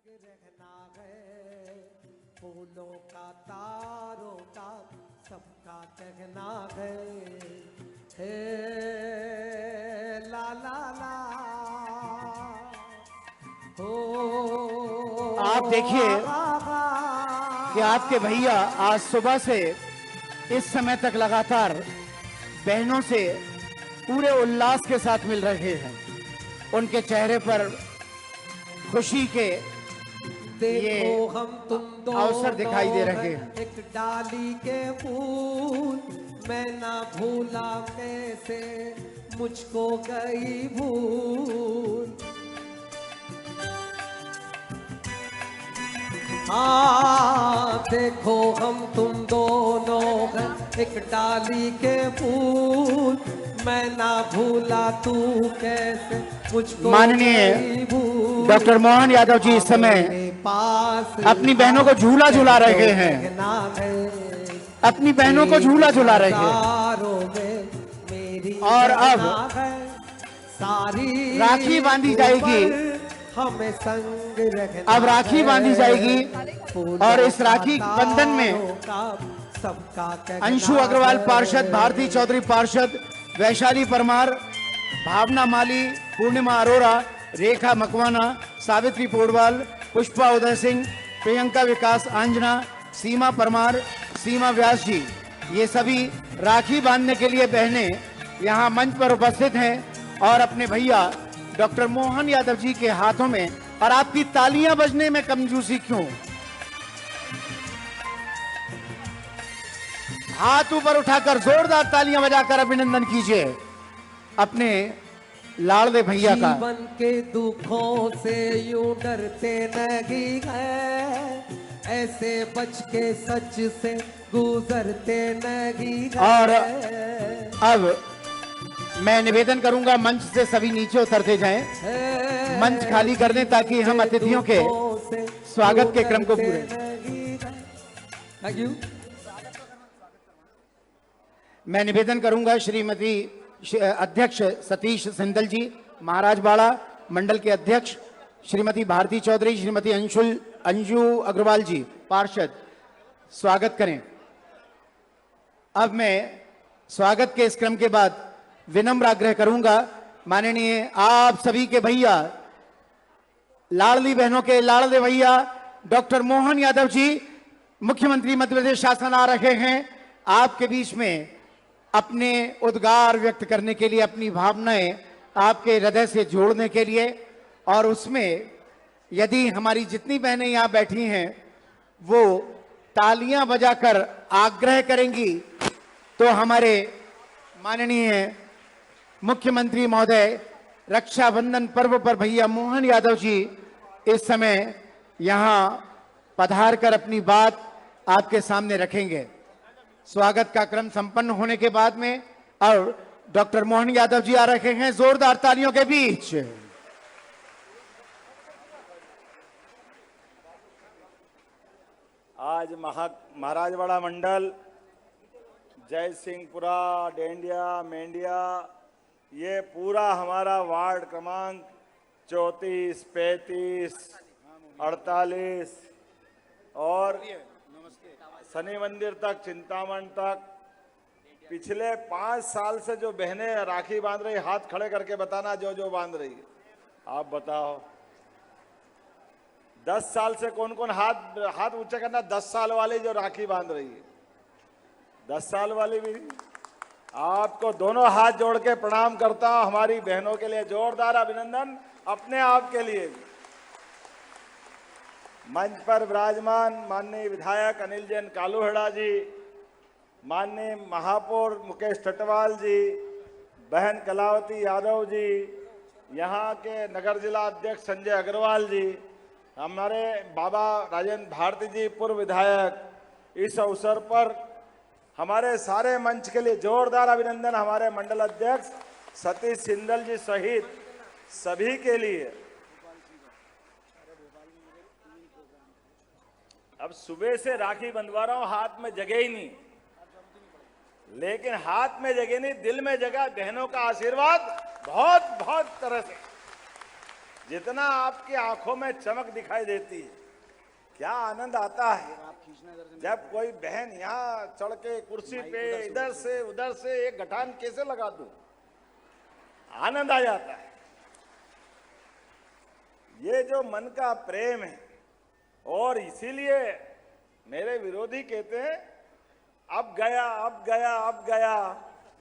रहना है, फूलों का तारों का सबका कहना है, हे ला ला ला हो। आप देखिए कि आपके भैया आज सुबह से इस समय तक लगातार बहनों से पूरे उल्लास के साथ मिल रहे हैं। उनके चेहरे पर खुशी के देखो हम तुम दो अवसर दिखाई दे रहे हैं। एक डाली के फूल, मैं ना भूला कैसे मुझको गई भूल। हाँ देखो हम तुम दोनों हैं एक डाली के फूल, मैं ना भूला तू कैसे मुझको माननीय डॉक्टर मोहन यादव जी इस समय अपनी बहनों को झूला झुला रहे हैं, अपनी बहनों को झूला झुला रहे हैं। और अब सारी राखी बांधी जाएगी, हमें संग रखना। अब राखी बांधी जाएगी और इस राखी बंधन में सबका अंशु अग्रवाल पार्षद, भारती चौधरी पार्षद, वैशाली परमार, भावना माली, पूर्णिमा अरोरा, रेखा मकवाना, सावित्री पोडवाल, पुष्पा उदय सिंह, प्रियंका विकास आंजना, सीमा परमार, सीमा व्यास जी, ये सभी राखी बांधने के लिए बहनें यहाँ मंच पर उपस्थित हैं और अपने भैया डॉक्टर मोहन यादव जी के हाथों में। और आपकी तालियां बजने में कमजोरी क्यों? हाथ ऊपर उठाकर जोरदार तालियां बजाकर अभिनंदन कीजिए अपने लाड़ले भैया का। जीवन के दुखों से यूं डरते नहीं है, ऐसे बच के सच से गुजरते नहीं है। और अब मैं निवेदन करूंगा मंच से सभी नीचे उतरते जाएं, मंच खाली कर दें ताकि हम अतिथियों के स्वागत के क्रम को पूरे। मैं निवेदन करूंगा श्रीमती अध्यक्ष सतीश सिंदल जी, महाराज बाड़ा मंडल के अध्यक्ष, श्रीमती भारती चौधरी, श्रीमती अंशु अग्रवाल जी पार्षद, स्वागत करें। अब मैं स्वागत के इस क्रम के बाद विनम्र आग्रह करूंगा माननीय आप सभी के भैया, लाड़ली बहनों के लाड़ले भैया डॉक्टर मोहन यादव जी, मुख्यमंत्री मध्य प्रदेश शासन आ रहे हैं आपके बीच में अपने उद्गार व्यक्त करने के लिए, अपनी भावनाएं आपके हृदय से जोड़ने के लिए। और उसमें यदि हमारी जितनी बहनें यहां बैठी हैं वो तालियां बजाकर आग्रह करेंगी तो हमारे माननीय मुख्यमंत्री महोदय रक्षाबंधन पर्व पर भैया मोहन यादव जी इस समय यहां पधार कर अपनी बात आपके सामने रखेंगे। स्वागत का क्रम संपन्न होने के बाद में और डॉक्टर मोहन यादव जी आ रहे हैं जोरदार तालियों के बीच। आज महाराजवाड़ा मंडल, जय सिंहपुरा, डेंडिया, मेंडिया, ये पूरा हमारा वार्ड क्रमांक 34, 35, 48 और शनि मंदिर तक, चिंतामण तक पिछले 5 साल से जो बहनें राखी बांध रही, हाथ खड़े करके बताना जो जो बांध रही है। आप बताओ 10 साल से कौन कौन हाथ ऊंचे करना। 10 साल वाली जो राखी बांध रही है, 10 साल वाली भी आपको दोनों हाथ जोड़ के प्रणाम करता हूं। हमारी बहनों के लिए जोरदार अभिनंदन, अपने आप के लिए भी। मंच पर विराजमान माननीय विधायक अनिल जैन कालूहेड़ा जी, माननीय महापौर मुकेश टटवाल जी, बहन कलावती यादव जी, यहाँ के नगर जिला अध्यक्ष संजय अग्रवाल जी, हमारे बाबा राजेंद्र भारती जी पूर्व विधायक। इस अवसर पर हमारे सारे मंच के लिए जोरदार अभिनंदन हमारे मंडल अध्यक्ष सतीश सिंदल जी सहित सभी के लिए। अब सुबह से राखी बंधवा रहा हूं, हाथ में जगह ही नहीं, लेकिन हाथ में जगह नहीं, दिल में जगह बहनों का आशीर्वाद बहुत बहुत तरह से। जितना आपकी आंखों में चमक दिखाई देती है, क्या आनंद आता है जब कोई बहन यहाँ चढ़ के कुर्सी पे इधर से उधर से एक गठान कैसे लगा दूं, आनंद आ जाता है। ये जो मन का प्रेम है, और इसीलिए मेरे विरोधी कहते हैं अब गया अब गया अब गया,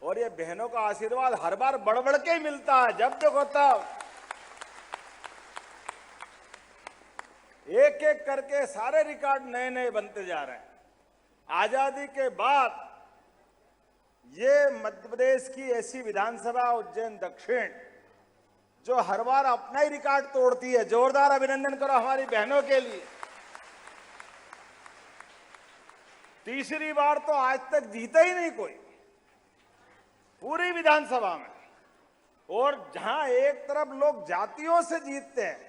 और ये बहनों का आशीर्वाद हर बार बढ़ बढ़ के ही मिलता है। जब देखो तब एक एक करके सारे रिकॉर्ड नए नए बनते जा रहे हैं। आजादी के बाद ये मध्य प्रदेश की ऐसी विधानसभा उज्जैन दक्षिण जो हर बार अपना ही रिकॉर्ड तोड़ती है। जोरदार अभिनंदन करो हमारी बहनों के लिए। तीसरी बार तो आज तक जीता ही नहीं कोई पूरी विधानसभा में, और जहां एक तरफ लोग जातियों से जीतते हैं,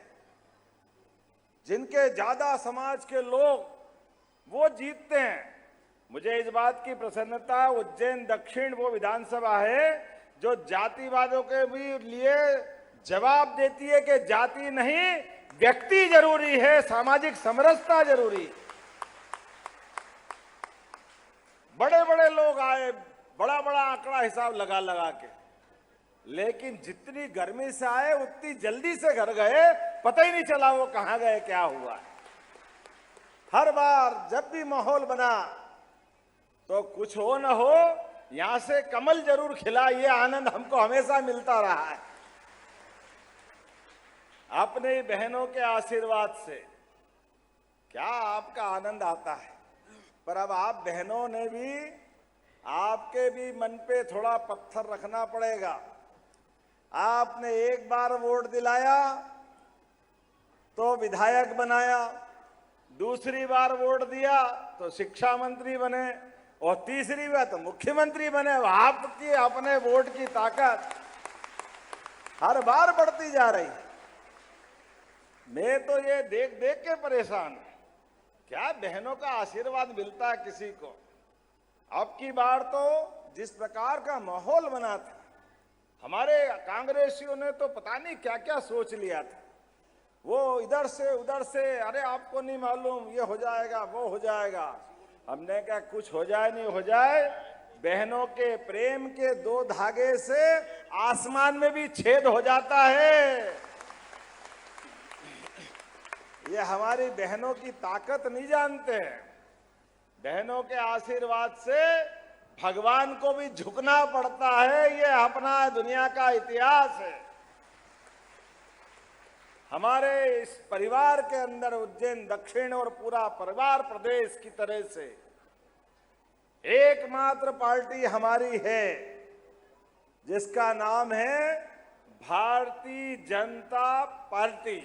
जिनके ज्यादा समाज के लोग वो जीतते हैं। मुझे इस बात की प्रसन्नता, उज्जैन दक्षिण वो विधानसभा है जो जातिवादों के भी लिए जवाब देती है कि जाति नहीं, व्यक्ति जरूरी है, सामाजिक समरसता जरूरी है। बड़े बड़े लोग आए, बड़ा बड़ा आंकड़ा हिसाब लगा लगा के, लेकिन जितनी गर्मी से आए उतनी जल्दी से घर गए, पता ही नहीं चला वो कहां गए, क्या हुआ। हर बार जब भी माहौल बना तो कुछ हो न हो, यहां से कमल जरूर खिला, ये आनंद हमको हमेशा मिलता रहा है। अपने बहनों के आशीर्वाद से क्या आपका आनंद आता है। पर अब आप बहनों ने भी, आपके भी मन पे थोड़ा पत्थर रखना पड़ेगा। आपने एक बार वोट दिलाया तो विधायक बनाया, दूसरी बार वोट दिया तो शिक्षा मंत्री बने, और तीसरी बार तो मुख्यमंत्री बने। आपकी अपने वोट की ताकत हर बार बढ़ती जा रही है। मैं तो ये देख देख के परेशान हूं, क्या बहनों का आशीर्वाद मिलता है किसी को। अब की बार तो जिस प्रकार का माहौल बना था, हमारे कांग्रेसियों ने तो पता नहीं क्या क्या सोच लिया था। वो इधर से उधर से, अरे आपको नहीं मालूम, ये हो जाएगा वो हो जाएगा। हमने कहा कुछ हो जाए नहीं हो जाए, बहनों के प्रेम के दो धागे से आसमान में भी छेद हो जाता है। ये हमारी बहनों की ताकत नहीं जानते हैं। बहनों के आशीर्वाद से भगवान को भी झुकना पड़ता है, ये अपना दुनिया का इतिहास है। हमारे इस परिवार के अंदर उज्जैन दक्षिण और पूरा परिवार प्रदेश की तरह से एकमात्र पार्टी हमारी है जिसका नाम है भारतीय जनता पार्टी।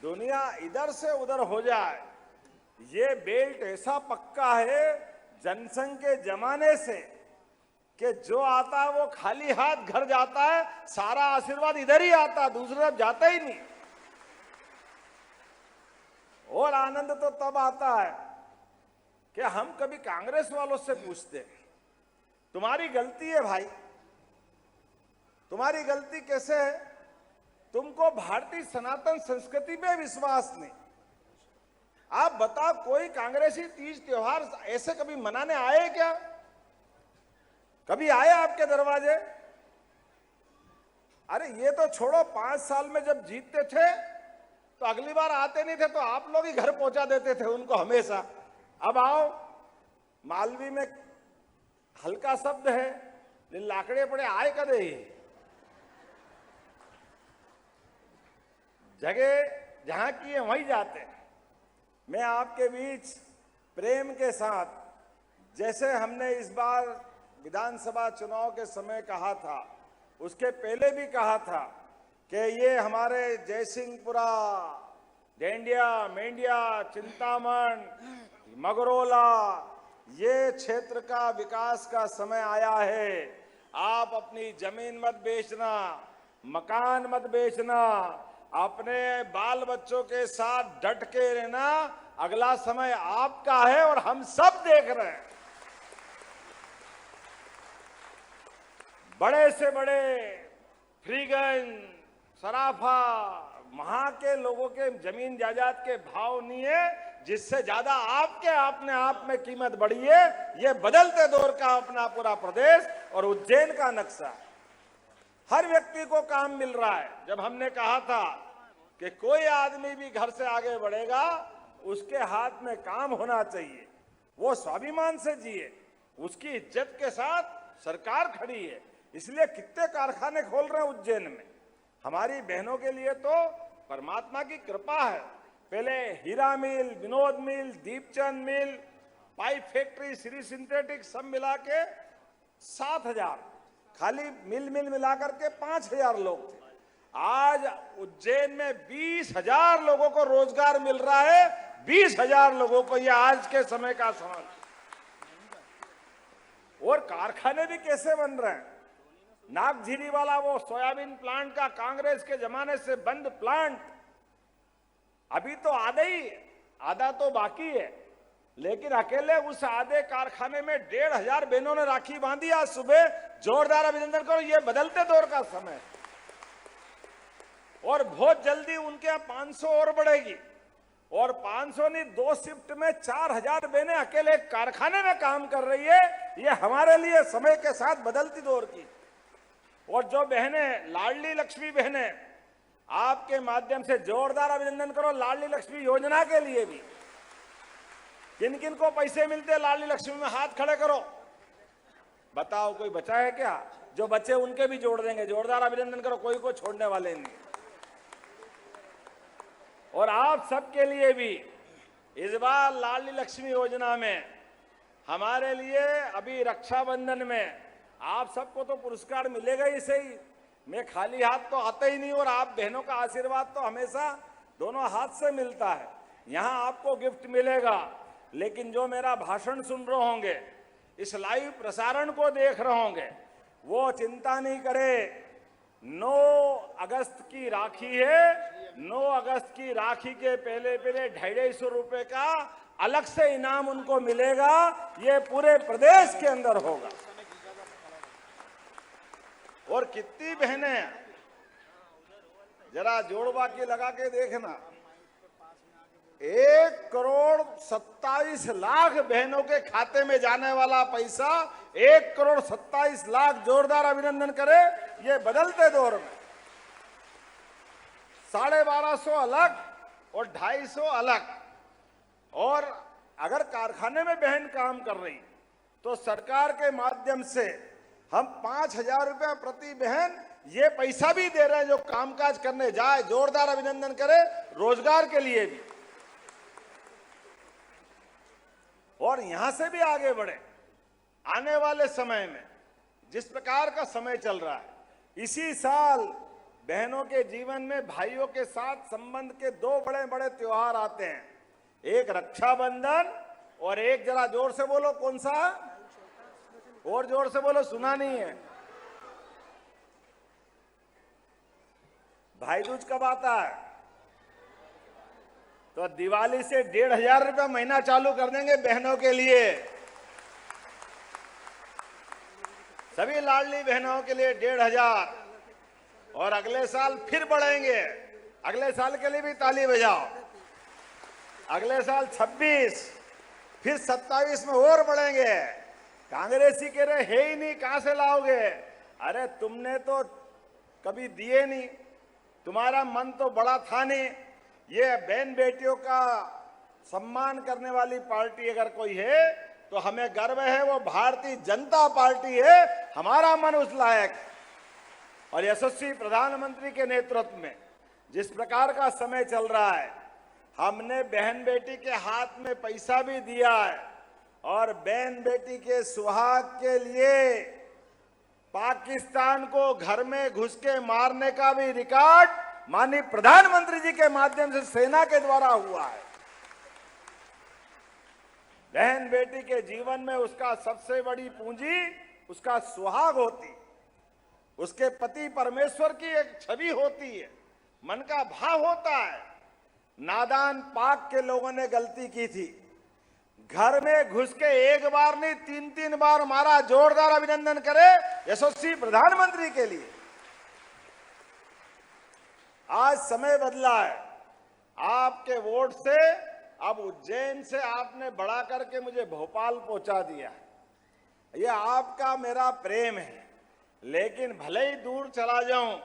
दुनिया इधर से उधर हो जाए, ये बेल्ट ऐसा पक्का है जनसंघ के जमाने से कि जो आता है वो खाली हाथ घर जाता है, सारा आशीर्वाद इधर ही आता है, दूसरी तरफ जाता ही नहीं। और आनंद तो तब आता है कि हम कभी कांग्रेस वालों से पूछते हैं, तुम्हारी गलती है भाई, तुम्हारी गलती कैसे है? तुमको भारतीय सनातन संस्कृति पे विश्वास नहीं। आप बताओ, कोई कांग्रेसी तीज त्योहार ऐसे कभी मनाने आए क्या? कभी आए आपके दरवाजे? अरे ये तो छोड़ो, 5 साल में जब जीतते थे तो अगली बार आते नहीं थे तो आप लोग ही घर पहुंचा देते थे उनको हमेशा। अब आओ, मालवी में हल्का शब्द है, लाकड़े पड़े आए कदे ही। जगह जहां की है वहीं जाते हैं। मैं आपके बीच प्रेम के साथ, जैसे हमने इस बार विधानसभा चुनाव के समय कहा था, उसके पहले भी कहा था कि ये हमारे जयसिंहपुरा, डेंडिया, मेंडिया, चिंतामण, मगरोला, ये क्षेत्र का विकास का समय आया है। आप अपनी जमीन मत बेचना, मकान मत बेचना, अपने बाल बच्चों के साथ डट के रहना। अगला समय आपका है और हम सब देख रहे हैं। बड़े से बड़े फ्रीगंज, सराफा, वहां के लोगों के जमीन जायदाद के भाव नहीं है, जिससे ज्यादा आपके अपने आप में कीमत बढ़ी है। ये बदलते दौर का अपना पूरा प्रदेश और उज्जैन का नक्शा है। हर व्यक्ति को काम मिल रहा है। जब हमने कहा था कि कोई आदमी भी घर से आगे बढ़ेगा, उसके हाथ में काम होना चाहिए, वो स्वाभिमान से जिए, उसकी इज्जत के साथ सरकार खड़ी है। इसलिए कितने कारखाने खोल रहे हैं उज्जैन में। हमारी बहनों के लिए तो परमात्मा की कृपा है। पहले हीरा मिल, विनोद मिल, दीपचंद मिल, पाइप फैक्ट्री, श्री सिंथेटिक सब मिला के 7,000, खाली मिल मिलाकर के 5,000 लोग थे। आज उज्जैन में 20,000 लोगों को रोजगार मिल रहा है। 20,000 लोगों को, यह आज के समय का सवाल। और कारखाने भी कैसे बन रहे हैं। नागझीरी वाला वो सोयाबीन प्लांट का कांग्रेस के जमाने से बंद प्लांट अभी तो आधा तो बाकी है, लेकिन अकेले उस आधे कारखाने में 1,500 बहनों ने राखी बांधी। आज सुबह जोरदार अभिनंदन करो। ये बदलते दौर का समय और बहुत जल्दी उनके यहाँ 500 और बढ़ेगी। और 500 नहीं, 2 शिफ्ट में 4,000 बहनें अकेले कारखाने में काम कर रही है। ये हमारे लिए समय के साथ बदलती दौर की। और जो बहनें लाडली लक्ष्मी बहनें, आपके माध्यम से जोरदार अभिनंदन करो लाडली लक्ष्मी योजना के लिए भी। किन किन को पैसे मिलते हैं लाडली लक्ष्मी में, हाथ खड़े करो। बताओ कोई बचा है क्या? जो बचे उनके भी जोड़ देंगे। जोरदार अभिनंदन करो, कोई को छोड़ने वाले नहीं। और आप सबके लिए भी इस बार लाडली लक्ष्मी योजना में हमारे लिए अभी रक्षाबंधन में आप सबको तो पुरस्कार मिलेगा ही सही। मैं खाली हाथ तो आता ही नहीं, और आप बहनों का आशीर्वाद तो हमेशा दोनों हाथ से मिलता है। यहां आपको गिफ्ट मिलेगा, लेकिन जो मेरा भाषण सुन रहे होंगे, इस लाइव प्रसारण को देख रहे होंगे, वो चिंता नहीं करे। 9 अगस्त की राखी है। 9 अगस्त की राखी के पहले 250 रुपए का अलग से इनाम उनको मिलेगा। ये पूरे प्रदेश के अंदर होगा। और कितनी बहनें, जरा जोड़वा के लगा के देखना, 1,27,00,000 बहनों के खाते में जाने वाला पैसा 1,27,00,000। जोरदार अभिनंदन करें। ये बदलते दौर में 1250 अलग और 250 अलग। और अगर कारखाने में बहन काम कर रही तो सरकार के माध्यम से हम 5,000 रुपया प्रति बहन ये पैसा भी दे रहे हैं जो कामकाज करने जाए। जोरदार अभिनंदन करें रोजगार के लिए भी। और यहां से भी आगे बढ़े। आने वाले समय में जिस प्रकार का समय चल रहा है, इसी साल बहनों के जीवन में भाइयों के साथ संबंध के 2 बड़े बड़े त्योहार आते हैं। एक रक्षाबंधन और एक, जरा जोर से बोलो, कौन सा? और जोर से बोलो, सुना नहीं है। भाई दूज कब आता है? तो दिवाली से 1,500 रुपया महीना चालू कर देंगे बहनों के लिए। सभी लाडली बहनों के लिए 1,500। और अगले साल फिर बढ़ेंगे। अगले साल के लिए भी ताली बजाओ। अगले साल 26, फिर 27 में और बढ़ेंगे। कांग्रेसी कह रहे है ही नहीं, कहां से लाओगे? अरे तुमने तो कभी दिए नहीं, तुम्हारा मन तो बड़ा था नहीं। ये बहन बेटियों का सम्मान करने वाली पार्टी अगर कोई है तो हमें गर्व है, वो भारतीय जनता पार्टी है। हमारा मन उस लायक। और यशस्वी प्रधानमंत्री के नेतृत्व में जिस प्रकार का समय चल रहा है, हमने बहन बेटी के हाथ में पैसा भी दिया है। और बहन बेटी के सुहाग के लिए पाकिस्तान को घर में घुस के मारने का भी रिकॉर्ड माननीय प्रधानमंत्री जी के माध्यम से सेना के द्वारा हुआ है। बहन बेटी के जीवन में उसका सबसे बड़ी पूंजी उसका सुहाग होती, उसके पति परमेश्वर की एक छवि होती है, मन का भाव होता है। नादान पाक के लोगों ने गलती की थी, घर में घुस के एक बार नहीं 3-3 बार मारा। जोरदार अभिनंदन करें यशस्वी प्रधानमंत्री के लिए। आज समय बदला है। आपके वोट से अब उज्जैन से आपने बढ़ा करके मुझे भोपाल पहुंचा दिया। ये आपका मेरा प्रेम है। लेकिन भले ही दूर चला जाऊं,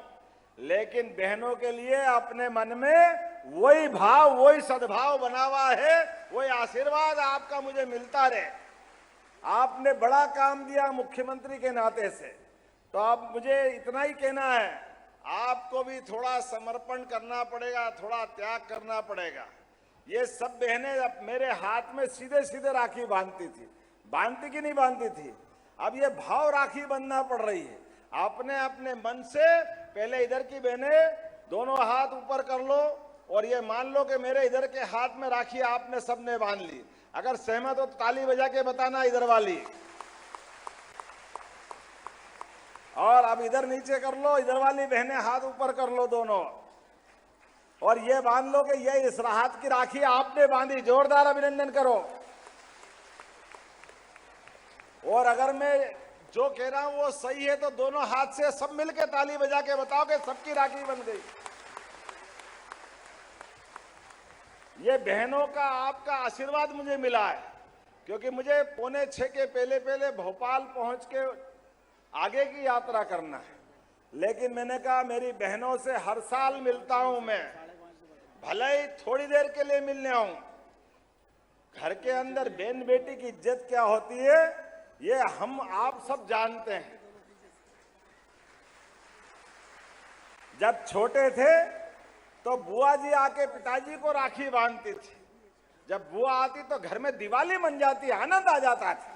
लेकिन बहनों के लिए अपने मन में वही भाव, वही सद्भाव बना हुआ है, वही आशीर्वाद आपका मुझे मिलता रहे। आपने बड़ा काम दिया मुख्यमंत्री के नाते से, तो अब मुझे इतना ही कहना है, आपको भी थोड़ा समर्पण करना पड़ेगा, थोड़ा त्याग करना पड़ेगा। ये सब बहनें अब मेरे हाथ में सीधे सीधे राखी बांधती थी, बांधती कि नहीं बांधती थी, अब ये भाव राखी बांधना पड़ रही है। अपने अपने मन से पहले इधर की बहनें दोनों हाथ ऊपर कर लो और ये मान लो कि मेरे इधर के हाथ में राखी आपने सबने बांध ली। अगर सहमत हो तो ताली बजा के बताना इधर वाली। और अब इधर नीचे कर लो, इधर वाली बहनें हाथ ऊपर कर लो दोनों, और ये बांध लो कि ये इस राहत की राखी आपने बांधी। जोरदार अभिनंदन करो। और अगर मैं जो कह रहा हूं वो सही है तो दोनों हाथ से सब मिलके ताली बजा के बताओ कि सबकी राखी बन गई। ये बहनों का आपका आशीर्वाद मुझे मिला है, क्योंकि मुझे 5:45 के पहले भोपाल पहुंच के आगे की यात्रा करना है। लेकिन मैंने कहा मेरी बहनों से हर साल मिलता हूं मैं, भले ही थोड़ी देर के लिए मिलने आऊं। घर के अंदर बहन बेटी की इज्जत क्या होती है ये हम आप सब जानते हैं। जब छोटे थे तो बुआ जी आके पिताजी को राखी बांधती थी। जब बुआ आती तो घर में दिवाली बन जाती, आनंद आ जाता था।